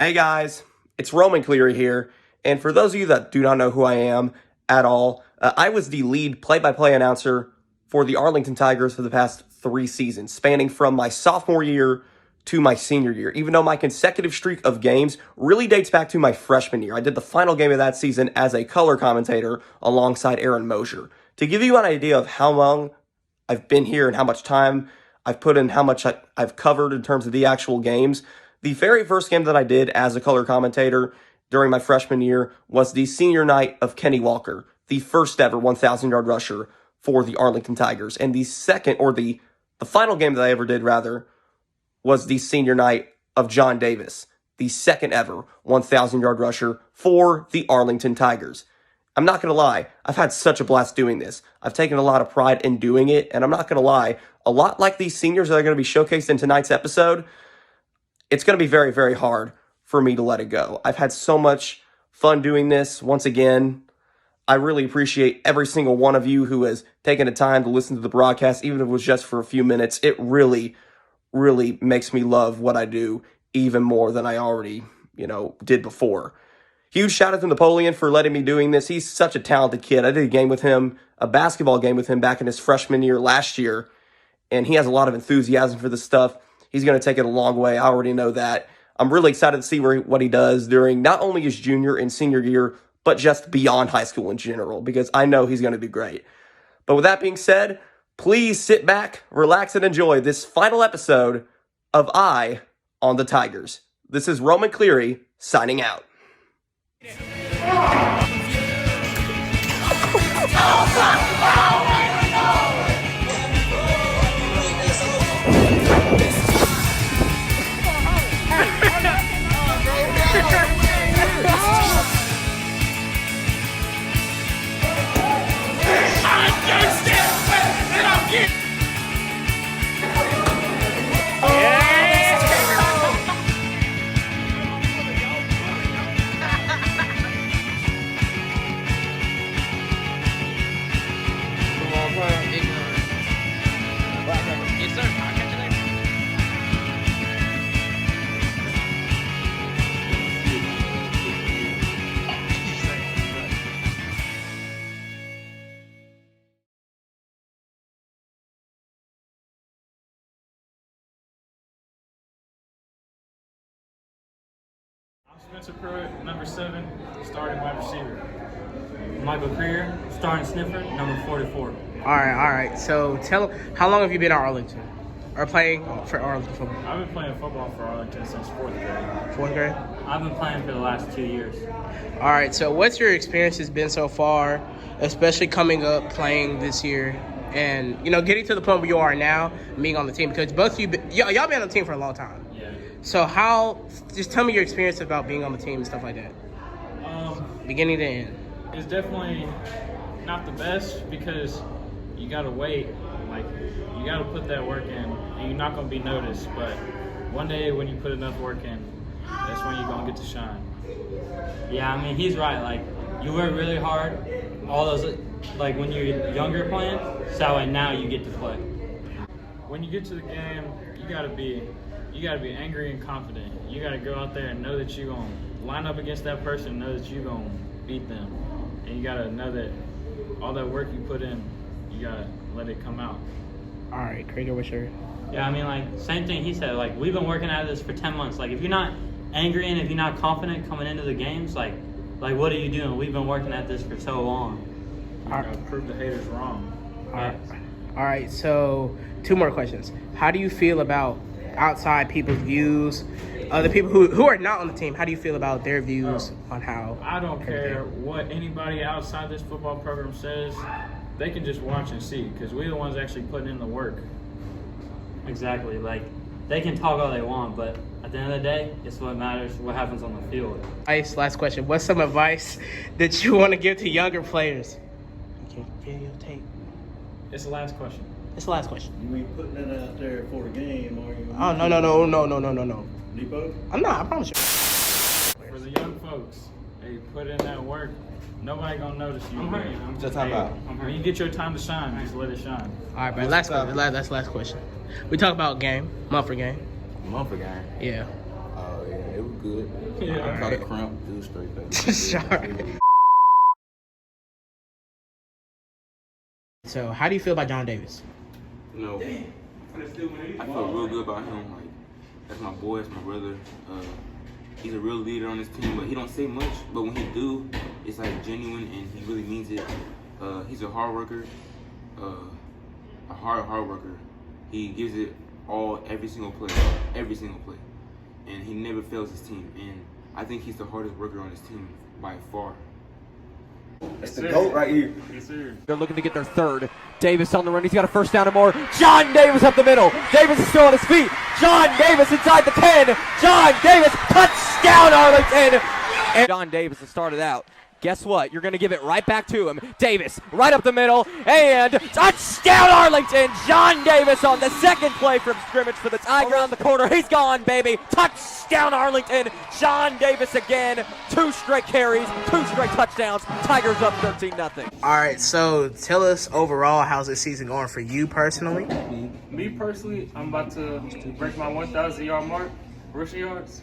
Hey guys, it's Roman Cleary here, and for those of you that do not know who I am at all, I was the lead play-by-play announcer for the Arlington Tigers for the past 3 seasons, spanning from my sophomore year to my senior year, even though my consecutive streak of games really dates back to my freshman year. I did the final game of that season as a color commentator alongside Aaron Mosier. To give you an idea of how long I've been here and how much time I've put in, how much I've covered in terms of the actual games, the very first game that I did as a color commentator during my freshman year was the senior night of Kenny Walker, the first ever 1,000-yard rusher for the Arlington Tigers. And the second, or the final game that I ever did, rather, was the senior night of John Davis, the second ever 1,000-yard rusher for the Arlington Tigers. I'm not going to lie, I've had such a blast doing this. I've taken a lot of pride in doing it, and I'm not going to lie, a lot like these seniors that are going to be showcased in tonight's episode, it's going to be very, very hard for me to let it go. I've had so much fun doing this. Once again, I really appreciate every single one of you who has taken the time to listen to the broadcast, even if it was just for a few minutes. It really, really makes me love what I do even more than I already, did before. Huge shout out to Napoleon for letting me doing this. He's such a talented kid. I did a basketball game with him back in his freshman year last year, and he has a lot of enthusiasm for this stuff. He's going to take it a long way. I already know that. I'm really excited to see what he does during not only his junior and senior year, but just beyond high school in general, because I know he's going to do great. But with that being said, please sit back, relax, and enjoy this final episode of Eye on the Tigers. This is Roman Cleary signing out. Spencer Pruitt, number 7, starting wide receiver. Michael Creer, starting sniffer, number 44. All right. So tell them, how long have you been at Arlington? Or playing for Arlington football? I've been playing football for Arlington since 4th grade. 4th grade? I've been playing for the last 2 years. All right, so what's your experiences been so far, especially coming up playing this year and, getting to the point where you are now, being on the team? Because both of y'all been on the team for a long time. Yeah. So just tell me your experience about being on the team and stuff like that. Beginning to end. It's definitely not the best because you got to wait. Like, you got to put that work in, and you're not going to be noticed. But one day when you put enough work in, that's when you're going to get to shine. Yeah, I mean, he's right. Like, you work really hard. All those, like, when you're younger playing, so like now you get to play. When you get to the game, you got to be angry and confident. You got to go out there and know that you're going to line up against that person, know that you're going to beat them. And you got to know that all that work you put in, you got to let it come out. All right, Craig, what's your... Yeah, I mean, like, same thing he said. Like, we've been working at this for 10 months. Like, if you're not angry and if you're not confident coming into the games, like what are you doing? We've been working at this for so long. You got to prove the haters wrong. All right, so 2 more questions. How do you feel about outside people's views, other people who are not on the team? How do you feel about their views on how? I don't care what anybody outside this football program says. They can just watch and see, because we're the ones actually putting in the work. Exactly. Like, they can talk all they want, but at the end of the day, it's what matters, what happens on the field. Last question. What's some advice that you want to give to younger players? You can't get your tape. It's the last question. It's the last question. You ain't putting that out there for the game, are you? Oh, no. Depot? I'm not, I promise you. For the young folks, hey, put in that work. Nobody gonna notice you. I'm hurting. Just time out. When you get your time to shine, just let it shine. All right, bro. That's the last question. We talk about game, Mumford game. Mumford game. Yeah. Oh yeah, it was good. good. Yeah. I caught a cramp. It was straight back. Sorry. So, how do you feel about John Davis? You know, I feel real good about him. Like, that's my boy, that's my brother. He's a real leader on this team, but he don't say much. But when he do, it's like genuine and he really means it. He's a hard worker, a hard worker. He gives it all every single play, and he never fails his team. And I think he's the hardest worker on his team by far. That's the GOAT right here. Yes, sir. They're looking to get their third. Davis on the run. He's got a first down and more. John Davis up the middle. Davis is still on his feet. John Davis inside the 10. John Davis, touchdown Arlington. And John Davis has started out. Guess what? You're going to give it right back to him. Davis, right up the middle, and touchdown Arlington! John Davis on the second play from scrimmage for the Tiger on the corner. He's gone, baby. Touchdown Arlington. John Davis again. 2 straight carries, 2 straight touchdowns. Tigers up 13-0. All right, so tell us overall, how's this season going for you personally? Me personally, I'm about to break my 1,000 yard mark, rushing yards,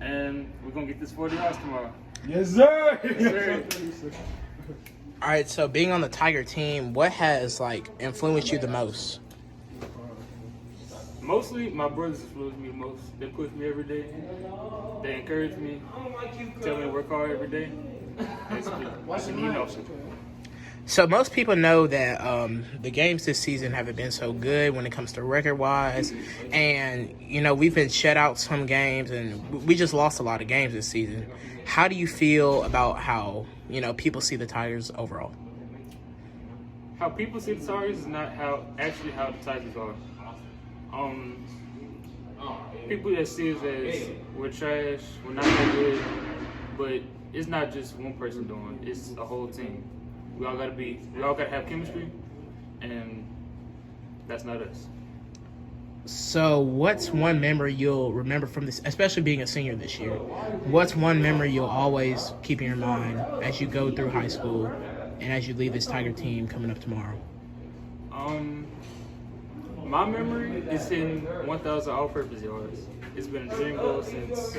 and we're gonna get this 40 yards tomorrow. Yes, sir. Yes, sir. All right, so being on the Tiger team, what has influenced you the most? Mostly, my brothers influence me the most. They push me every day. They encourage me. Tell me to work hard every day. So most people know that the games this season haven't been so good when it comes to record-wise, and we've been shut out some games, and we just lost a lot of games this season. How do you feel about how people see the Tigers overall? How people see the Tigers is not how the Tigers are. People that see us as we're trash, we're not that good, but it's not just one person doing it. It's a whole team. We all gotta have chemistry, and that's not us. So what's one memory you'll remember from this, especially being a senior this year? What's one memory you'll always keep in your mind as you go through high school and as you leave this Tiger team coming up tomorrow? My memory is hitting 1,000 all-purpose yards. It's been a dream goal since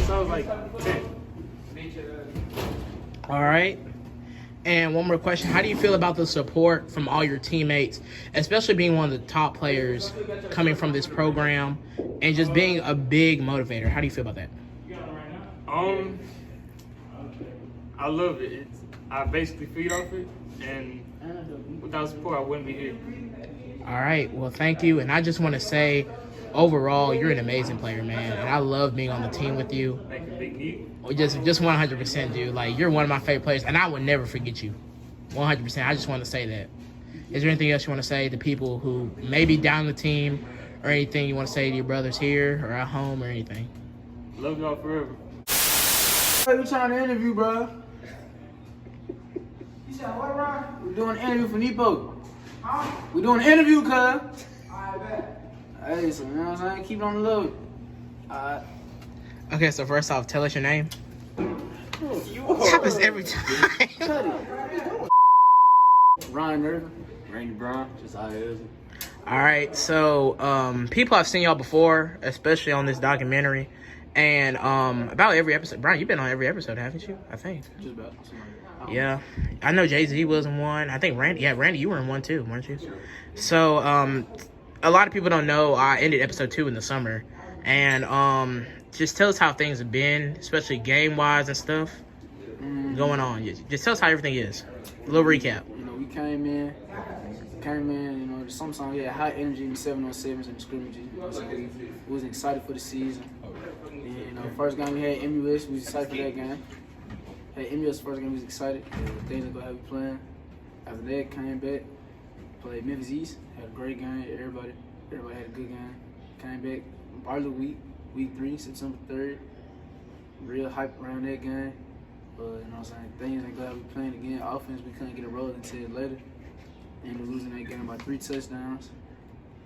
I was like 10. All right. And one more question. How do you feel about the support from all your teammates, especially being one of the top players coming from this program and just being a big motivator? How do you feel about that? I love it. I basically feed off it, and without support, I wouldn't be here. All right. Well, thank you. And I just want to say, overall, you're an amazing player, man. And I love being on the team with you. Thank you, Big Neat. Just 100%, dude. You're one of my favorite players, and I will never forget you. 100%. I just want to say that. Is there anything else you want to say to people who may be down the team, or anything you want to say to your brothers here or at home or anything? Love y'all forever. Hey, we trying to interview, bro. You said what, bro? We're doing an interview for Nepo. Huh? We're doing an interview, cuz. I bet. Hey, so you know what I'm saying? Keep it on the load. Alright. Okay, so first off, tell us your name. It happens every time. Ryan Irvin. Randy Brown. Just how it is. All right, so people have seen y'all before, especially on this documentary, and about every episode. Brian, you've been on every episode, haven't you? I think. Just about. Yeah, I know Jay-Z was in one. I think Randy. Yeah, Randy, you were in one too, weren't you? So a lot of people don't know I ended episode 2 in the summer, and just tell us how things have been, especially game-wise and stuff going on. Just tell us how everything is. A little recap. We came in, sometimes we had high energy in the 7-on-7s and the scrimmages. We was excited for the season. And, first game we had MUS, we was excited for that game. Had MUS first game, we was excited. Things are going to have we playing. After that, came back, played Memphis East, had a great game. Everybody had a good game. Came back, Barlow week 3, September 3rd. Real hype around that game. But, I'm saying? Things ain't glad we playing again. Offense, we couldn't get a roll until later. And we're losing that game by 3 touchdowns.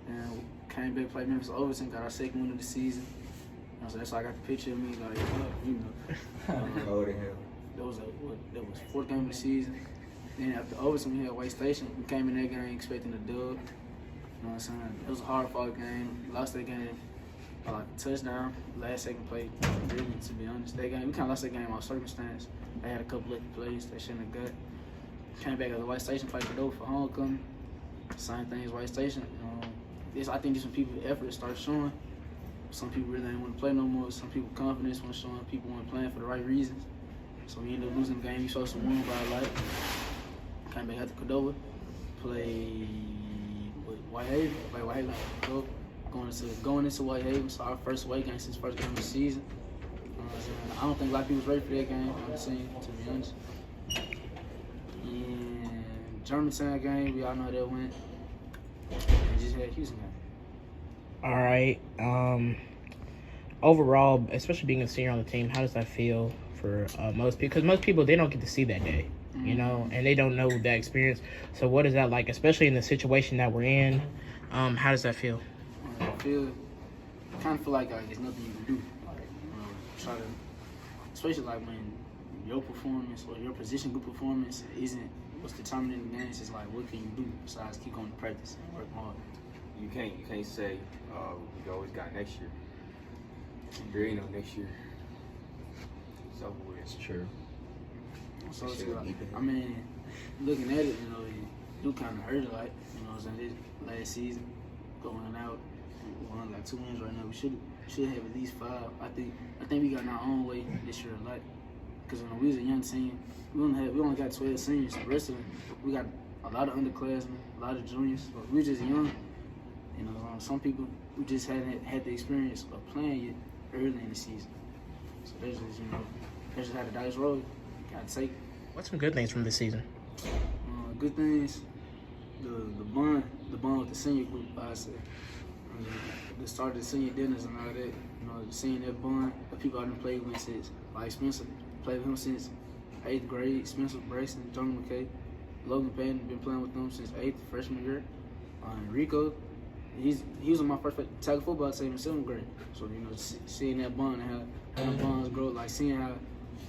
And we came back, played Memphis Overton, got our second win of the season. That's why I got the picture of me, Cold in hell. That was 4th game of the season. Then after Overton, we had Wake Station. We came in that game expecting a dub. You know what I'm saying? It was a hard-fought game. We lost that game. like a touchdown, last second play. Really, to be honest, that game we kind of lost that game on circumstance. They had a couple lucky plays they shouldn't have got. Came back at the White Station, played Cordova for homecoming. Same thing as White Station. I think just when people effort start showing. Some people really didn't want to play no more. Some people confidence wasn't showing. People weren't playing for the right reasons. So we ended up losing the game. We saw some win by a lot. Came back after Cordova. Played Whitehaven. Played Whitehaven after Cordova. Going into Whitehaven. So our first away game since first game of the season. I don't think a lot of people was ready for that game on the scene, to be honest. And Germantown game, we all know how that went. And just had Houston game. All right. Overall, especially being a senior on the team, how does that feel for most people? Because most people, they don't get to see that day, you know, and they don't know that experience. So what is that like, especially in the situation that we're in? How does that feel? I kind of feel like there's nothing you can do. Try to, especially like when your performance or your position group performance isn't what's determining the games. It's like, what can you do besides keep going to practice and work hard? You can't say we always got next year. There ain't no next year. So it's true. So it's like, I mean, looking at it, you know, it do kind of hurt a lot. You know, this last season going out, we only got 2 wins right now. We should have at least 5. I think we got in our own way this year a lot. Because when we was a young team, we only got 12 seniors. The rest of them, we got a lot of underclassmen, a lot of juniors. But we were just young. You know, some people who just hadn't had the experience of playing it early in the season. So that's just, you know, that's just how the dice roll. You gotta take it. What's some good things from this season? Good things, the bond with the senior group, I say. The start of the senior dinners and all that, you know, seeing that bond, the people I done played with since, like Spencer, played with him since 8th grade, Spencer Braxton, Johnny McKay, Logan Patton, been playing with them since 8th freshman year. Rico, he was on my first tackle football team in 7th grade. So, you know, seeing that bond and how the bonds grow, like seeing how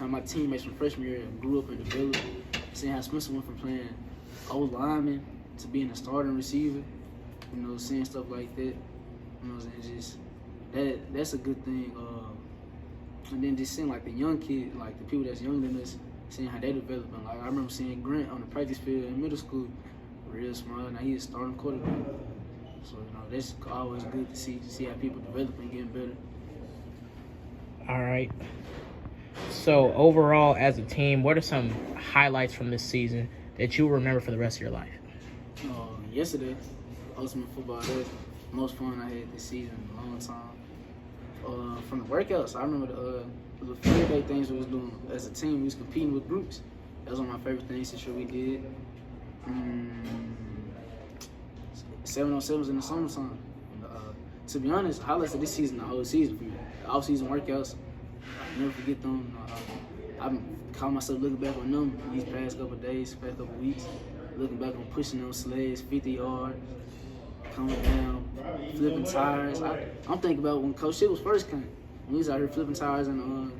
my teammates from freshman year grew up and developed, seeing how Spencer went from playing old lineman to being a starting receiver, you know, seeing stuff like that, you know, and just that's a good thing. And then just seeing like the young kid, like the people that's younger than us, seeing how they developing. Like I remember seeing Grant on the practice field in middle school, real smart. Now he's a starting quarterback. So you know that's always good to see how people developing, getting better. All right. So overall, as a team, what are some highlights from this season that you will remember for the rest of your life? Yesterday, Ultimate Football, that's the most fun I had this season in a long time. From the workouts, I remember the field day things we was doing as a team. We was competing with groups. That was one of my favorite things this year we did. 7-on-7s in the summertime. To be honest, highlights of this season, the whole season for me. The off-season workouts, I never forget them. I've caught myself looking back on them these past couple of days, past couple of weeks. Looking back on pushing those sleds 50 yards, coming down, flipping tires. I'm thinking about when Coach Shields first came. When he was out here flipping tires in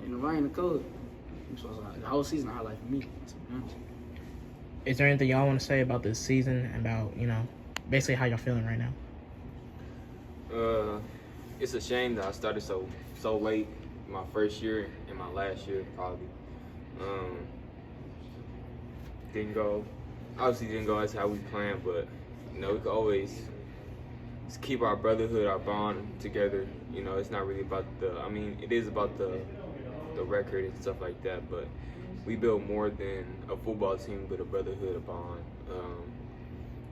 the rain and cold. So the whole season a highlight for me, to be honest. Is there anything y'all want to say about this season, about, you know, basically how y'all feeling right now? It's a shame that I started so late my first year and my last year probably. Obviously didn't go as how we planned, but you know, we could always just keep our brotherhood, our bond together. You know, it's not really about it is about the record and stuff like that, but we built more than a football team, but a brotherhood, a bond.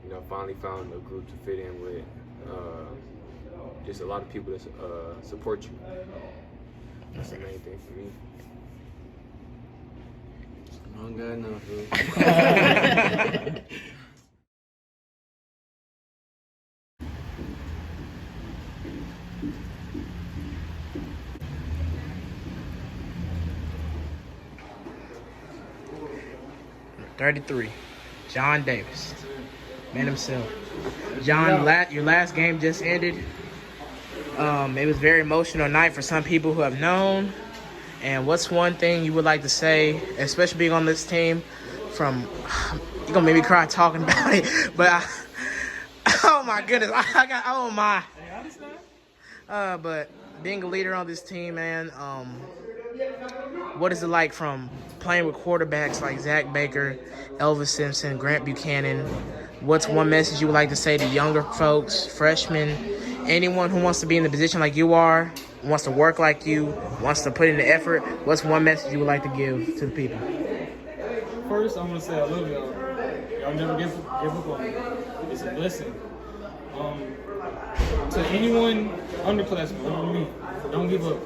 You know, finally found a group to fit in with. Just a lot of people that support you. That's the main thing for me. One guy enough, $33, John Davis, man himself. John, your last game just ended. It was a very emotional night for some people who have known. And what's one thing you would like to say, especially being on this team, you're gonna make me cry talking about it, but oh my goodness, But being a leader on this team, man, what is it like from playing with quarterbacks like Zach Baker, Elvis Simpson, Grant Buchanan? What's one message you would like to say to younger folks, freshmen, anyone who wants to be in the position like you are, wants to work like you, wants to put in the effort? What's one message you would like to give to the people? First, I'm gonna say I love y'all. Y'all never give up on me. It's a blessing. To anyone underclassmen, like me, don't give up,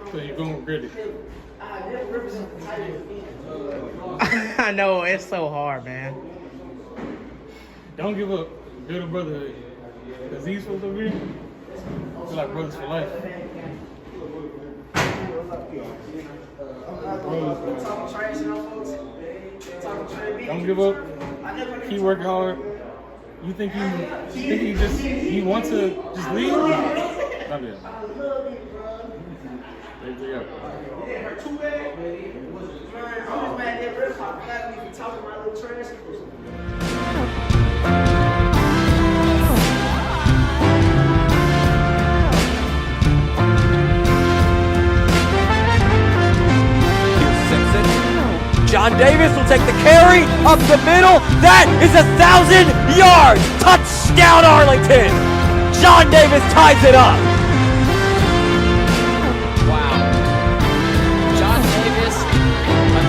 because you're gonna regret it. I know, it's so hard, man. Don't give up. Build a brotherhood. Because these folks over here, they're like brothers for life. Don't give up. Keep working hard. You think you want to just leave? Not yet. There you go. John Davis will take the carry up the middle. That is 1,000 yards. Touchdown, Arlington. John Davis ties it up. Wow. John Davis,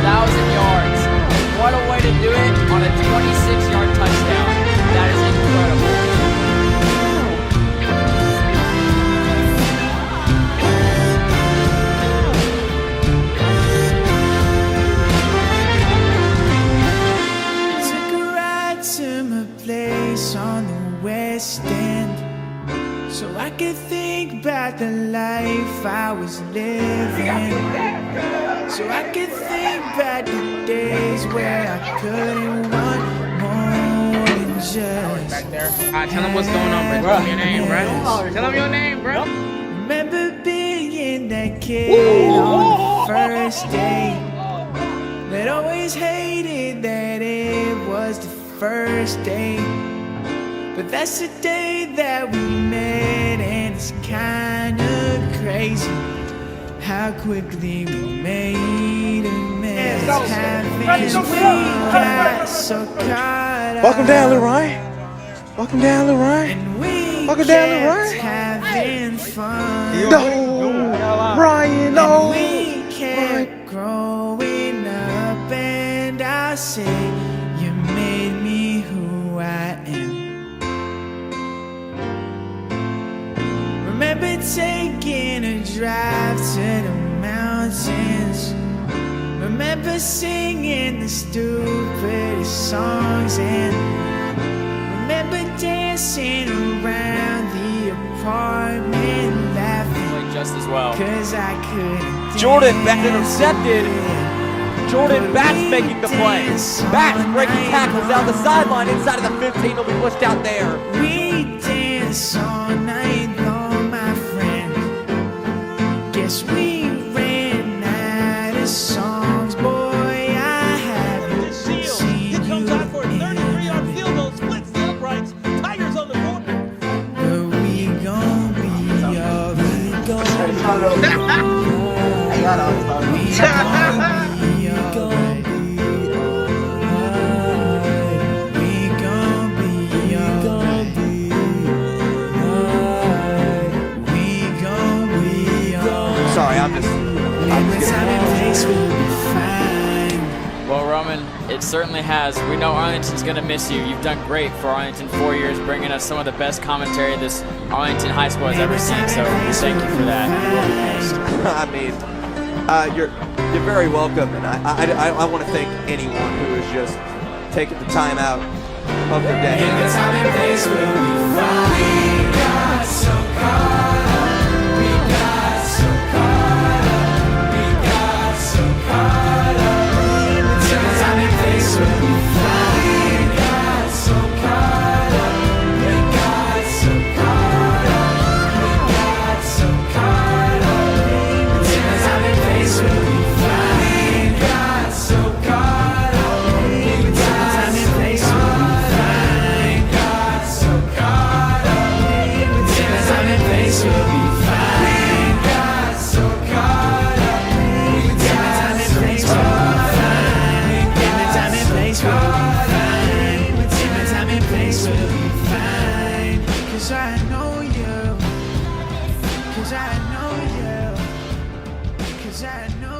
1,000 yards. And what a way to do it on a 26-yard touchdown. That is incredible. On the West End, so I could think about the life I was living, so I could think about the days where I couldn't want more than just. Back there. Tell them what's going on, bro. Tell them your name, bro. Tell them your name, bro. Remember being that kid on the first day that always hated that it was the first day. But that's the day that we met, and it's kinda crazy how quickly we made a mess. We got so caught up. Welcome down, Leroy. Welcome down, Leroy. And we Welcome down, kept Leroy. having fun. No, Ryan, no. And we kept growing up, and I say you made me who I am. Remember taking a drive to the mountains. Remember singing the stupidest songs, and remember dancing around the apartment laughing Just as well. 'cause I couldn't Jordan Batts dance intercepted. away. Jordan Batts making the play. Batts breaking tackles down the sideline inside of the 15. Will be pushed out there. We dance all night long, my friend. Guess we ran out of songs, boy. I haven't seen you in a minute. Splits the uprights, Tigers on the board. But we gon' be alright. We gon' be alright. We gon' be alright. Sorry, I'm just Well, Roman, it certainly has. We know Arlington's going to miss you. You've done great for Arlington 4 years, bringing us some of the best commentary this Arlington High School has ever seen. So we thank you for that. You will be missed. I mean, you're very welcome, and I want to thank anyone who has just taken the time out of their day. place will be fine. In my time and place will be fine. 'Cause I know you. 'Cause I know you. 'Cause I know